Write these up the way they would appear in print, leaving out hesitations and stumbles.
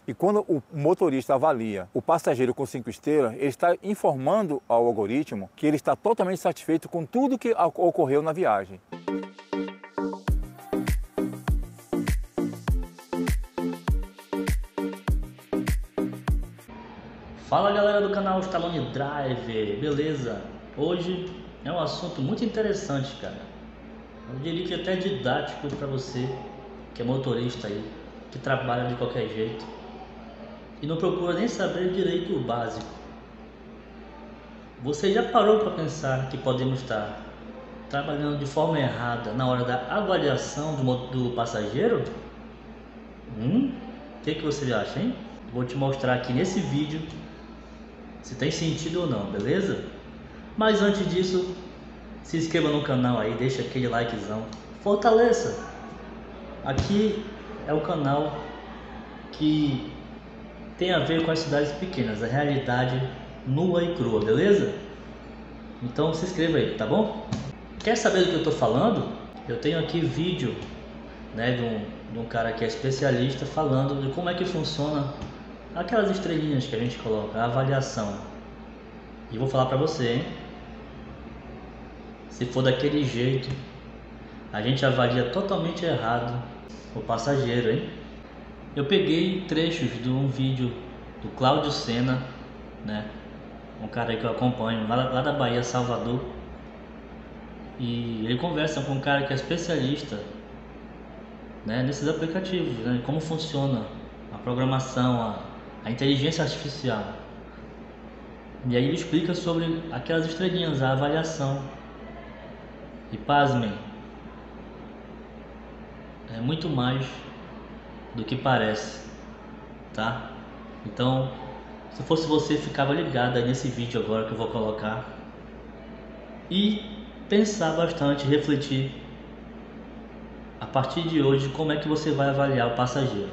E quando o motorista avalia o passageiro com 5 estrelas, ele está informando ao algoritmo que ele está totalmente satisfeito com tudo que ocorreu na viagem. Fala galera do canal Stallone Driver, beleza? Hoje é um assunto muito interessante, cara. Eu diria que até didático para você que é motorista aí, que trabalha de qualquer jeito e não procura nem saber direito o básico. Você já parou para pensar que podemos estar trabalhando de forma errada na hora da avaliação do passageiro? O que você acha, hein? Vou te mostrar aqui nesse vídeo se tem sentido ou não, beleza? Mas antes disso, se inscreva no canal aí, deixa aquele likezão, fortaleça! Aqui é o canal que tem a ver com as cidades pequenas, a realidade nua e crua, beleza? Então se inscreva aí, tá bom? Quer saber do que eu tô falando? Eu tenho aqui vídeo, né, de um cara que é especialista falando de como é que funciona aquelas estrelinhas que a gente coloca, a avaliação. E vou falar pra você, hein? Se for daquele jeito, a gente avalia totalmente errado o passageiro, hein? Eu peguei trechos de um vídeo do Cláudio Sena, né? Um cara aí que eu acompanho, lá da Bahia, Salvador. E ele conversa com um cara que é especialista, né, nesses aplicativos, né? Como funciona a programação, a inteligência artificial. E aí ele explica sobre aquelas estrelinhas, a avaliação. E pasmem, é muito mais do que parece, tá? Então, se fosse você, ficava ligado aí nesse vídeo agora que eu vou colocar e pensar bastante, refletir a partir de hoje como é que você vai avaliar o passageiro.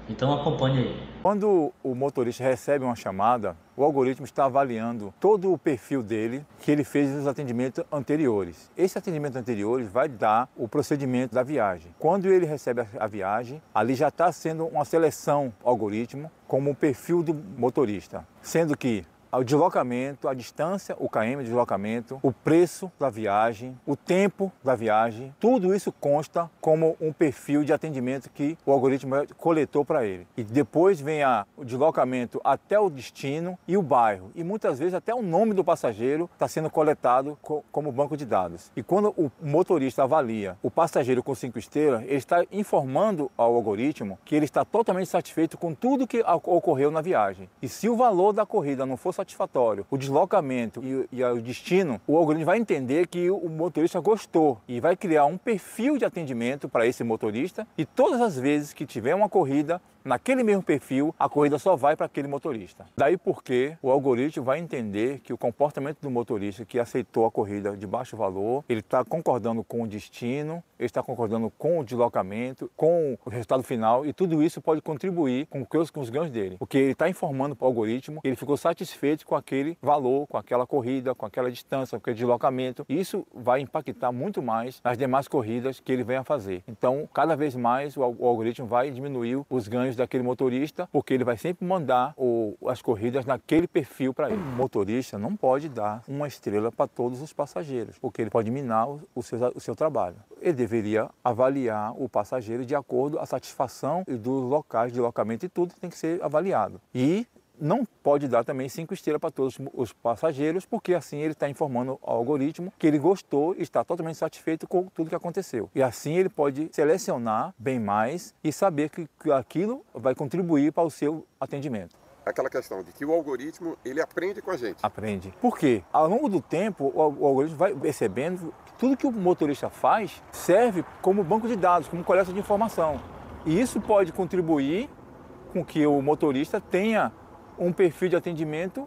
Então acompanhe aí. Quando o motorista recebe uma chamada, o algoritmo está avaliando todo o perfil dele que ele fez nos atendimentos anteriores. Esse atendimento anteriores vai dar o procedimento da viagem. Quando ele recebe a viagem, ali já está sendo uma seleção algoritmo como o perfil do motorista, sendo que o deslocamento, a distância, o km de deslocamento, o preço da viagem, o tempo da viagem, tudo isso consta como um perfil de atendimento que o algoritmo coletou para ele. E depois vem o deslocamento até o destino e o bairro. E muitas vezes até o nome do passageiro está sendo coletado como banco de dados. E quando o motorista avalia o passageiro com 5 estrelas, ele está informando ao algoritmo que ele está totalmente satisfeito com tudo que ocorreu na viagem. E se o valor da corrida não for satisfatório, o deslocamento e o destino, o algoritmo vai entender que o motorista gostou e vai criar um perfil de atendimento para esse motorista, e todas as vezes que tiver uma corrida naquele mesmo perfil, a corrida só vai para aquele motorista. Daí porque o algoritmo vai entender que o comportamento do motorista que aceitou a corrida de baixo valor, ele está concordando com o destino, ele está concordando com o deslocamento, com o resultado final, e tudo isso pode contribuir com os ganhos dele. Porque ele está informando para o algoritmo que ele ficou satisfeito com aquele valor, com aquela corrida, com aquela distância, com aquele deslocamento. E isso vai impactar muito mais nas demais corridas que ele venha fazer. Então, cada vez mais o algoritmo vai diminuir os ganhos daquele motorista, porque ele vai sempre mandar as corridas naquele perfil para ele. O motorista não pode dar uma estrela para todos os passageiros, porque ele pode minar o seu trabalho. Ele deveria avaliar o passageiro de acordo com a satisfação e dos locais de deslocamento, e tudo tem que ser avaliado. E não pode dar também 5 estrelas para todos os passageiros, porque assim ele está informando ao algoritmo que ele gostou e está totalmente satisfeito com tudo que aconteceu. E assim ele pode selecionar bem mais e saber que aquilo vai contribuir para o seu atendimento. Aquela questão de que o algoritmo, ele aprende com a gente. Aprende. Por quê? Ao longo do tempo, o algoritmo vai percebendo que tudo que o motorista faz serve como banco de dados, como coleta de informação. E isso pode contribuir com que o motorista tenha um perfil de atendimento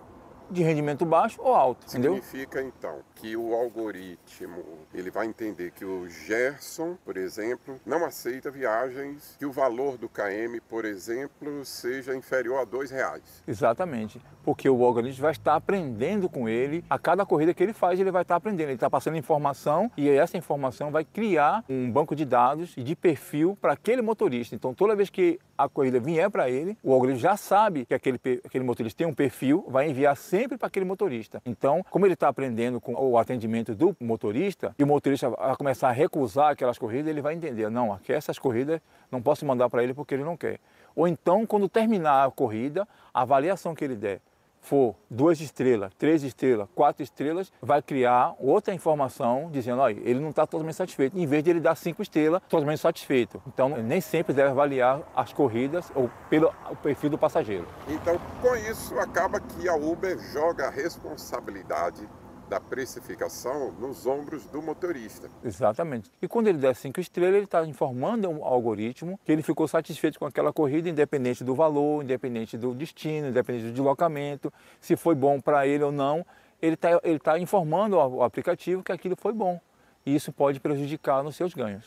de rendimento baixo ou alto, entendeu? Significa, então, que o algoritmo, ele vai entender que o Gerson, por exemplo, não aceita viagens que o valor do KM, por exemplo, seja inferior a R$2. Exatamente, porque o algoritmo vai estar aprendendo com ele, a cada corrida que ele faz, ele vai estar aprendendo, ele está passando informação e essa informação vai criar um banco de dados e de perfil para aquele motorista. Então, toda vez que a corrida vier para ele, o algoritmo já sabe que aquele motorista tem um perfil, vai enviar sempre para aquele motorista. Então, como ele está aprendendo com o atendimento do motorista, e o motorista vai começar a recusar aquelas corridas, ele vai entender, não, aqui essas corridas não posso mandar para ele porque ele não quer. Ou então, quando terminar a corrida, a avaliação que ele der for 2 estrelas, 3 estrelas, 4 estrelas, vai criar outra informação dizendo, olha, ele não está totalmente satisfeito, em vez de ele dar 5 estrelas, totalmente satisfeito. Então, nem sempre deve avaliar as corridas ou pelo perfil do passageiro. Então, com isso, acaba que a Uber joga a responsabilidade da precificação nos ombros do motorista. Exatamente. E quando ele der 5 estrelas, ele está informando ao algoritmo que ele ficou satisfeito com aquela corrida, independente do valor, independente do destino, independente do deslocamento, se foi bom para ele ou não, ele tá informando ao aplicativo que aquilo foi bom. E isso pode prejudicar nos seus ganhos.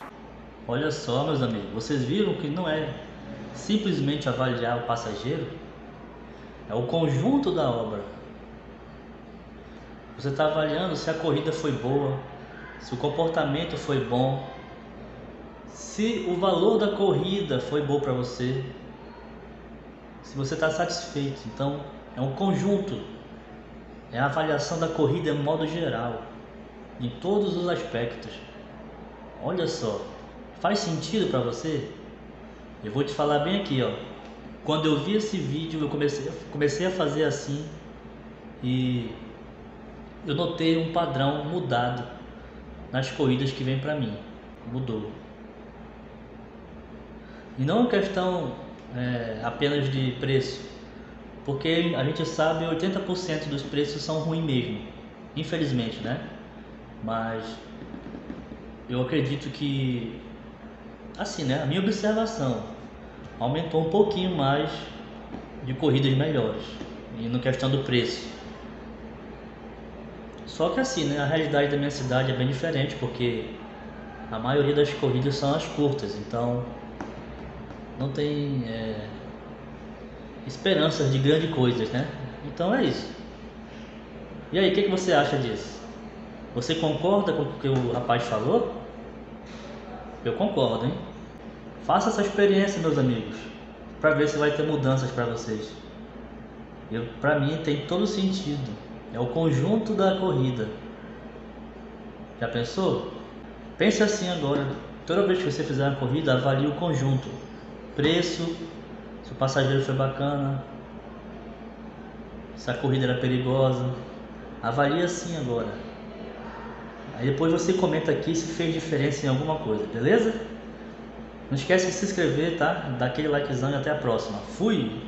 Olha só, meus amigos, vocês viram que não é simplesmente avaliar o passageiro, é o conjunto da obra. Você está avaliando se a corrida foi boa, se o comportamento foi bom, se o valor da corrida foi bom para você, se você está satisfeito. Então, é um conjunto, é a avaliação da corrida em modo geral, em todos os aspectos. Olha só, faz sentido para você? Eu vou te falar bem aqui, ó. Quando eu vi esse vídeo, eu comecei a fazer assim e eu notei um padrão mudado nas corridas que vem para mim. Mudou. E não é questão apenas de preço, porque a gente sabe 80% dos preços são ruins mesmo, infelizmente, né? Mas eu acredito que, assim, né? A minha observação aumentou um pouquinho mais de corridas melhores, e na questão do preço. Só que assim, né, a realidade da minha cidade é bem diferente, porque a maioria das corridas são as curtas, então não tem esperanças de grandes coisas, né? Então é isso. E aí, o que você acha disso? Você concorda com o que o rapaz falou? Eu concordo, hein? Faça essa experiência, meus amigos, para ver se vai ter mudanças para vocês. Para mim tem todo sentido. É o conjunto da corrida. Já pensou? Pense assim agora. Toda vez que você fizer uma corrida, avalie o conjunto. Preço, se o passageiro foi bacana, se a corrida era perigosa. Avalie assim agora. Aí depois você comenta aqui se fez diferença em alguma coisa, beleza? Não esquece de se inscrever, tá? Dá aquele likezão e até a próxima. Fui!